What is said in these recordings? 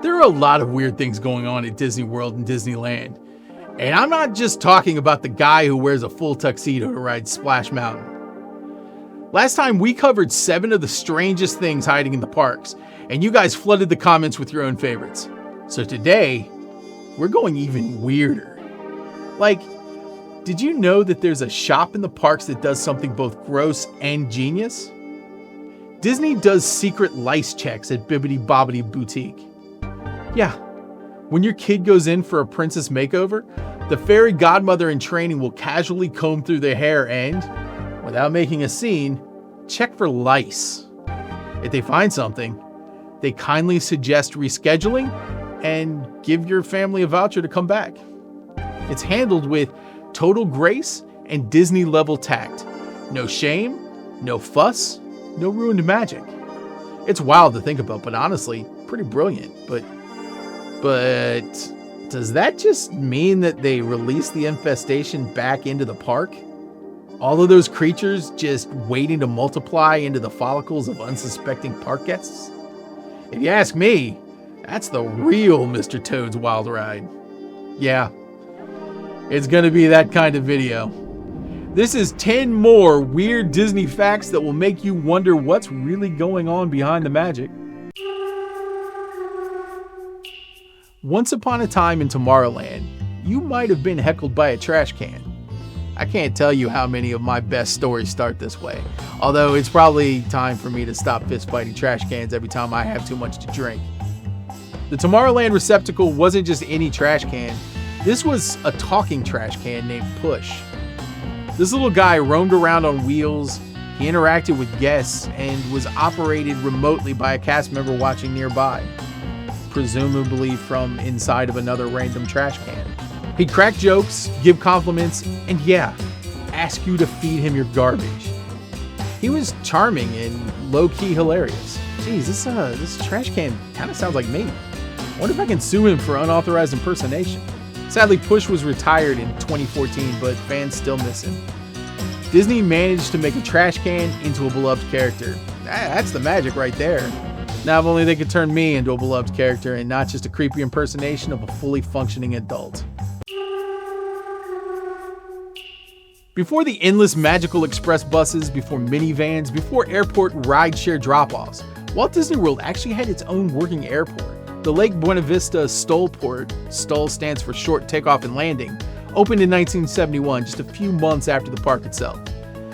There are a lot of weird things going on at Disney World and Disneyland. And I'm not just talking about the guy who wears a full tuxedo to ride Splash Mountain. Last time we covered 7 of the strangest things hiding in the parks, and you guys flooded the comments with your own favorites. So today, we're going even weirder. Like, did you know that there's a shop in the parks that does something both gross and genius? Disney does secret lice checks at Bibbidi Bobbidi Boutique. Yeah, when your kid goes in for a princess makeover, the fairy godmother in training will casually comb through their hair and, without making a scene, check for lice. If they find something, they kindly suggest rescheduling and give your family a voucher to come back. It's handled with total grace and Disney-level tact. No shame, no fuss, no ruined magic. It's wild to think about, but honestly, pretty brilliant. But does that just mean that they release the infestation back into the park? All of those creatures just waiting to multiply into the follicles of unsuspecting park guests? If you ask me, that's the real Mr. Toad's Wild Ride. Yeah, it's gonna be that kind of video. This is 10 more weird Disney facts that will make you wonder what's really going on behind the magic. Once upon a time in Tomorrowland, you might have been heckled by a trash can. I can't tell you how many of my best stories start this way, although it's probably time for me to stop fist fighting trash cans every time I have too much to drink. The Tomorrowland receptacle wasn't just any trash can. This was a talking trash can named Push. This little guy roamed around on wheels, he interacted with guests, and was operated remotely by a cast member watching nearby, presumably from inside of another random trash can. He'd crack jokes, give compliments, and yeah, ask you to feed him your garbage. He was charming and low-key hilarious. Geez, this trash can kind of sounds like me. I wonder if I can sue him for unauthorized impersonation. Sadly, Push was retired in 2014, but fans still miss him. Disney managed to make a trash can into a beloved character. That's the magic right there. Now, if only they could turn me into a beloved character and not just a creepy impersonation of a fully functioning adult. Before the endless magical express buses, before minivans, before airport rideshare drop-offs, Walt Disney World actually had its own working airport. The Lake Buena Vista Stoll Port, STOL stands for Short Takeoff and Landing, opened in 1971, just a few months after the park itself.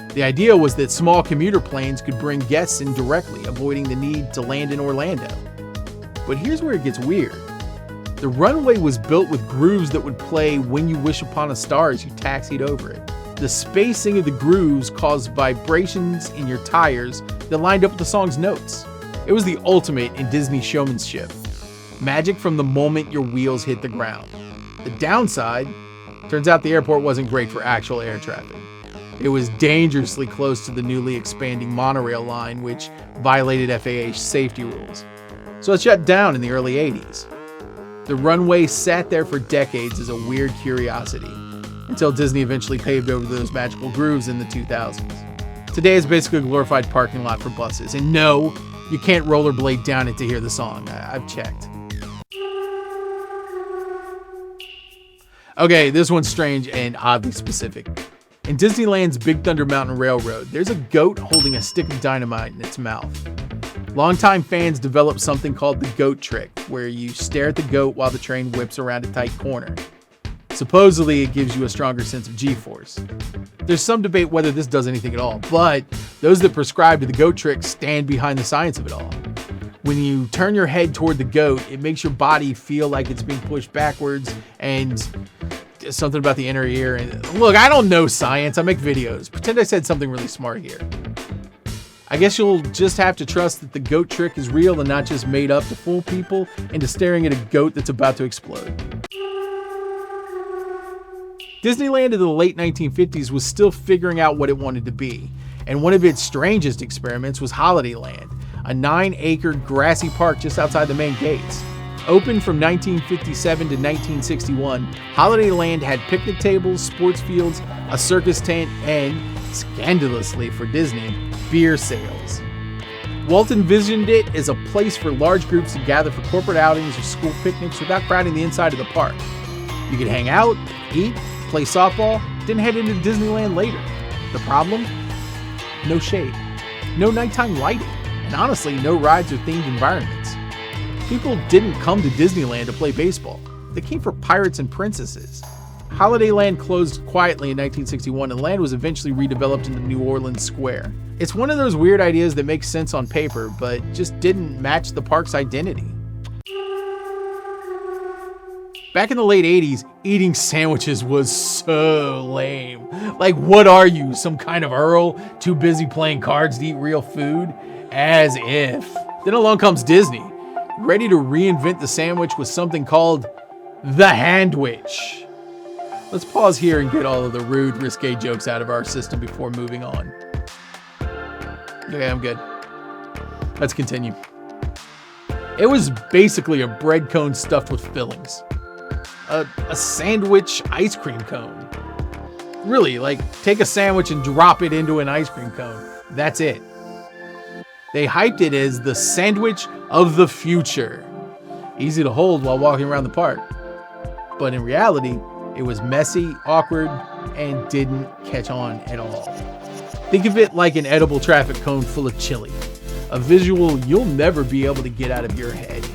The idea was that small commuter planes could bring guests in directly, avoiding the need to land in Orlando. But here's where it gets weird. The runway was built with grooves that would play When You Wish Upon a Star as you taxied over it. The spacing of the grooves caused vibrations in your tires that lined up with the song's notes. It was the ultimate in Disney showmanship. Magic from the moment your wheels hit the ground. The downside, turns out the airport wasn't great for actual air traffic. It was dangerously close to the newly expanding monorail line, which violated FAA safety rules. So it shut down in the early 80s. The runway sat there for decades as a weird curiosity, until Disney eventually paved over those magical grooves in the 2000s. Today is basically a glorified parking lot for buses, and no, you can't rollerblade down it to hear the song. I've checked. Okay, this one's strange and oddly specific. In Disneyland's Big Thunder Mountain Railroad, there's a goat holding a stick of dynamite in its mouth. Longtime fans developed something called the goat trick, where you stare at the goat while the train whips around a tight corner. Supposedly, it gives you a stronger sense of G-force. There's some debate whether this does anything at all, but those that prescribe to the goat trick stand behind the science of it all. When you turn your head toward the goat, it makes your body feel like it's being pushed backwards, and something about the inner ear. And look, I don't know science. I make videos. Pretend I said something really smart here. I guess you'll just have to trust that the goat trick is real and not just made up to fool people into staring at a goat that's about to explode. Disneyland in the late 1950s was still figuring out what it wanted to be, and one of its strangest experiments was Holidayland, a 9-acre grassy park just outside the main gates. Opened from 1957 to 1961, Holidayland had picnic tables, sports fields, a circus tent, and, scandalously for Disney, beer sales. Walt envisioned it as a place for large groups to gather for corporate outings or school picnics without crowding the inside of the park. You could hang out, eat, play softball, then head into Disneyland later. The problem? No shade, no nighttime lighting, and honestly, no rides or themed environments. People didn't come to Disneyland to play baseball. They came for pirates and princesses. Holidayland closed quietly in 1961 and land was eventually redeveloped into New Orleans Square. It's one of those weird ideas that makes sense on paper, but just didn't match the park's identity. Back in the late 80s, eating sandwiches was so lame. Like, what are you, some kind of Earl, too busy playing cards to eat real food? As if. Then along comes Disney, ready to reinvent the sandwich with something called the Handwich. Let's pause here and get all of the rude, risque jokes out of our system before moving on. Okay, I'm good. Let's continue. It was basically a bread cone stuffed with fillings. A sandwich ice cream cone. Really, like, take a sandwich and drop it into an ice cream cone. That's it. They hyped it as the sandwich of the future. Easy to hold while walking around the park. But in reality, it was messy, awkward, and didn't catch on at all. Think of it like an edible traffic cone full of chili. A visual you'll never be able to get out of your head.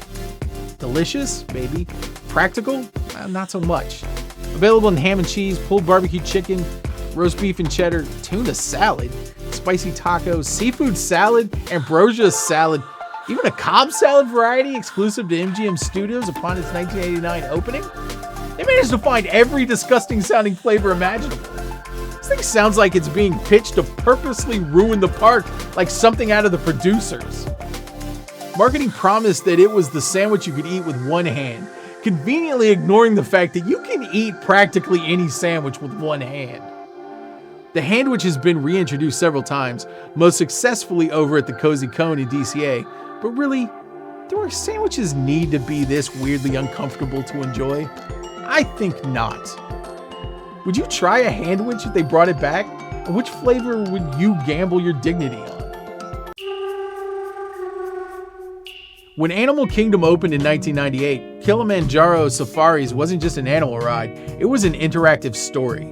Delicious? Maybe. Practical? Not so much. Available in ham and cheese, pulled barbecue chicken, roast beef and cheddar, tuna salad, spicy tacos, seafood salad, ambrosia salad, even a Cobb salad variety exclusive to MGM Studios upon its 1989 opening. They managed to find every disgusting sounding flavor imaginable. This thing sounds like it's being pitched to purposely ruin the park like something out of The Producers. Marketing promised that it was the sandwich you could eat with one hand, conveniently ignoring the fact that you can eat practically any sandwich with one hand. The Handwich has been reintroduced several times, most successfully over at the Cozy Cone in DCA, but really, do our sandwiches need to be this weirdly uncomfortable to enjoy? I think not. Would you try a Handwich if they brought it back? And which flavor would you gamble your dignity on? When Animal Kingdom opened in 1998, Kilimanjaro Safaris wasn't just an animal ride, it was an interactive story.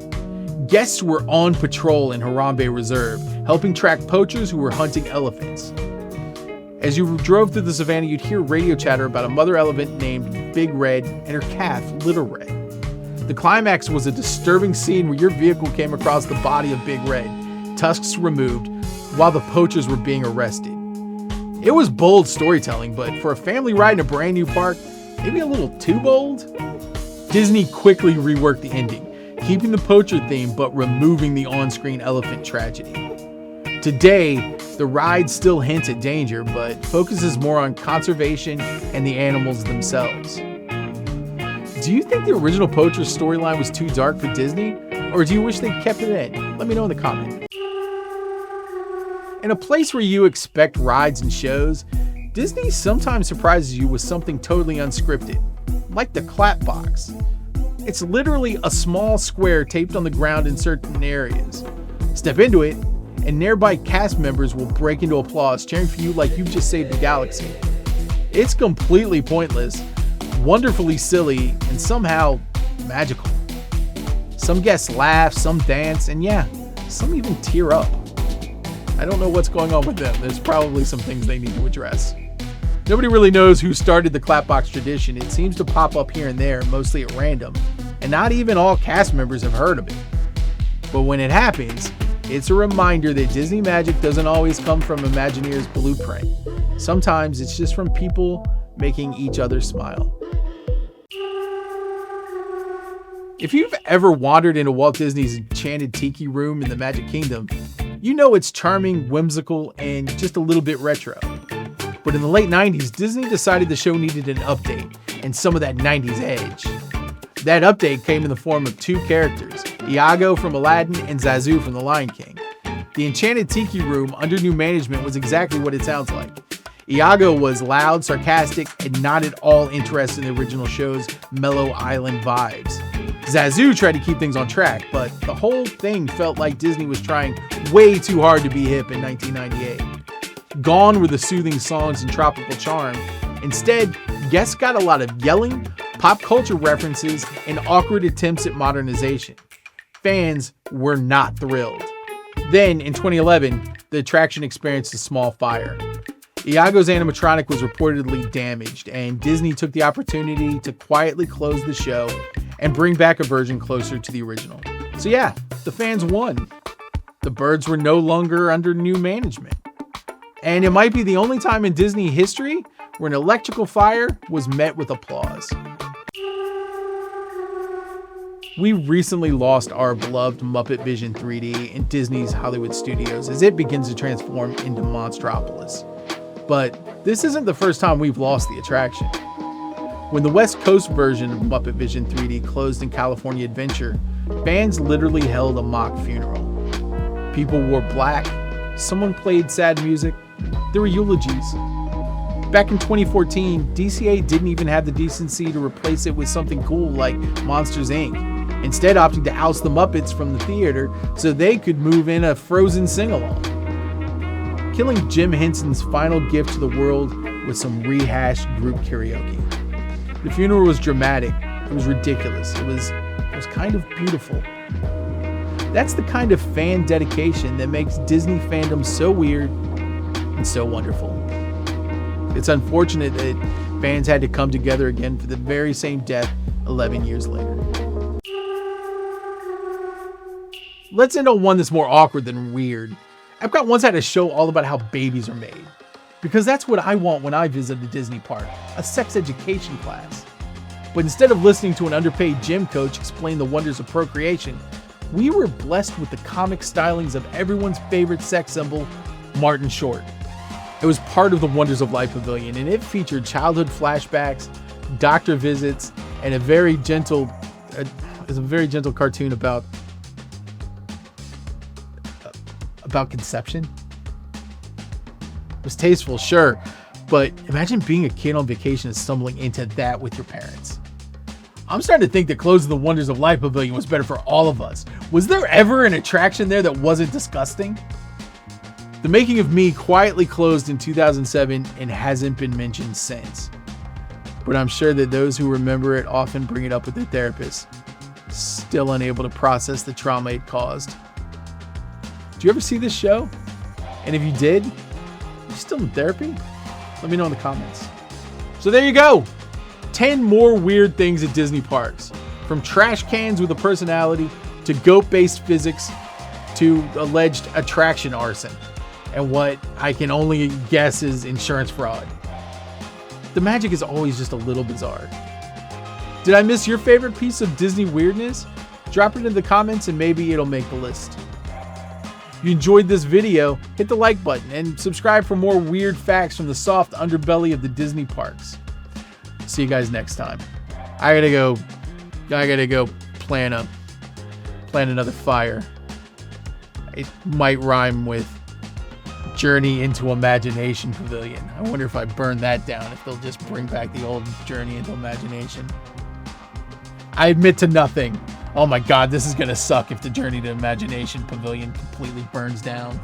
Guests were on patrol in Harambe Reserve, helping track poachers who were hunting elephants. As you drove through the savannah, you'd hear radio chatter about a mother elephant named Big Red and her calf, Little Red. The climax was a disturbing scene where your vehicle came across the body of Big Red, tusks removed, while the poachers were being arrested. It was bold storytelling, but for a family ride in a brand new park, maybe a little too bold? Disney quickly reworked the ending, keeping the poacher theme but removing the on-screen elephant tragedy. Today, the ride still hints at danger, but focuses more on conservation and the animals themselves. Do you think the original Poacher storyline was too dark for Disney, or do you wish they kept it in? Let me know in the comments. In a place where you expect rides and shows, Disney sometimes surprises you with something totally unscripted, like the clap box. It's literally a small square taped on the ground in certain areas. Step into it, and nearby cast members will break into applause, cheering for you like you've just saved the galaxy. It's completely pointless, wonderfully silly, and somehow magical. Some guests laugh, some dance, and yeah, some even tear up. I don't know what's going on with them. There's probably some things they need to address. Nobody really knows who started the clapbox tradition. It seems to pop up here and there, mostly at random, and not even all cast members have heard of it. But when it happens, it's a reminder that Disney magic doesn't always come from Imagineer's blueprint. Sometimes it's just from people making each other smile. If you've ever wandered into Walt Disney's enchanted Tiki room in the Magic Kingdom, you know it's charming, whimsical, and just a little bit retro. But in the late 90s, Disney decided the show needed an update and some of that 90s edge. That update came in the form of two characters, Iago from Aladdin and Zazu from The Lion King. The enchanted Tiki room under new management was exactly what it sounds like. Iago was loud, sarcastic, and not at all interested in the original show's mellow island vibes. Zazu tried to keep things on track, but the whole thing felt like Disney was trying way too hard to be hip in 1998. Gone were the soothing songs and tropical charm. Instead, guests got a lot of yelling, pop culture references, and awkward attempts at modernization. Fans were not thrilled. Then, in 2011, the attraction experienced a small fire. Iago's animatronic was reportedly damaged, and Disney took the opportunity to quietly close the show and bring back a version closer to the original. So yeah, the fans won. The birds were no longer under new management. And it might be the only time in Disney history where an electrical fire was met with applause. We recently lost our beloved Muppet Vision 3D in Disney's Hollywood studios as it begins to transform into Monstropolis. But this isn't the first time we've lost the attraction. When the West Coast version of Muppet Vision 3D closed in California Adventure, fans literally held a mock funeral. People wore black, someone played sad music, there were eulogies. Back in 2014, DCA didn't even have the decency to replace it with something cool like Monsters Inc., instead opting to oust the Muppets from the theater so they could move in a Frozen sing-along. Killing Jim Henson's final gift to the world with some rehashed group karaoke. The funeral was dramatic, it was ridiculous, it was kind of beautiful. That's the kind of fan dedication that makes Disney fandom so weird and so wonderful. It's unfortunate that fans had to come together again for the very same death 11 years later. Let's end on one that's more awkward than weird. EPCOT once had a show all about how babies are made. Because that's what I want when I visit a Disney park, a sex education class. But instead of listening to an underpaid gym coach explain the wonders of procreation, we were blessed with the comic stylings of everyone's favorite sex symbol, Martin Short. It was part of the Wonders of Life Pavilion, and it featured childhood flashbacks, doctor visits, and a very gentle cartoon about conception. It was tasteful, sure, but imagine being a kid on vacation and stumbling into that with your parents. I'm starting to think that closing the Wonders of Life Pavilion was better for all of us. Was there ever an attraction there that wasn't disgusting? The Making of Me quietly closed in 2007 and hasn't been mentioned since. But I'm sure that those who remember it often bring it up with their therapist, still unable to process the trauma it caused. Do you ever see this show? And if you did, are you still in therapy? Let me know in the comments. So there you go. 10 more weird things at Disney parks. From trash cans with a personality, to goat-based physics, to alleged attraction arson, and what I can only guess is insurance fraud. The magic is always just a little bizarre. Did I miss your favorite piece of Disney weirdness? Drop it in the comments and maybe it'll make the list. If you enjoyed this video, hit the like button and subscribe for more weird facts from the soft underbelly of the Disney parks. See you guys next time. I gotta go plan another fire. It might rhyme with Journey into Imagination Pavilion. I wonder if I burn that down, if they'll just bring back the old Journey into Imagination. I admit to nothing. Oh my god, this is gonna suck if the Journey to Imagination Pavilion completely burns down.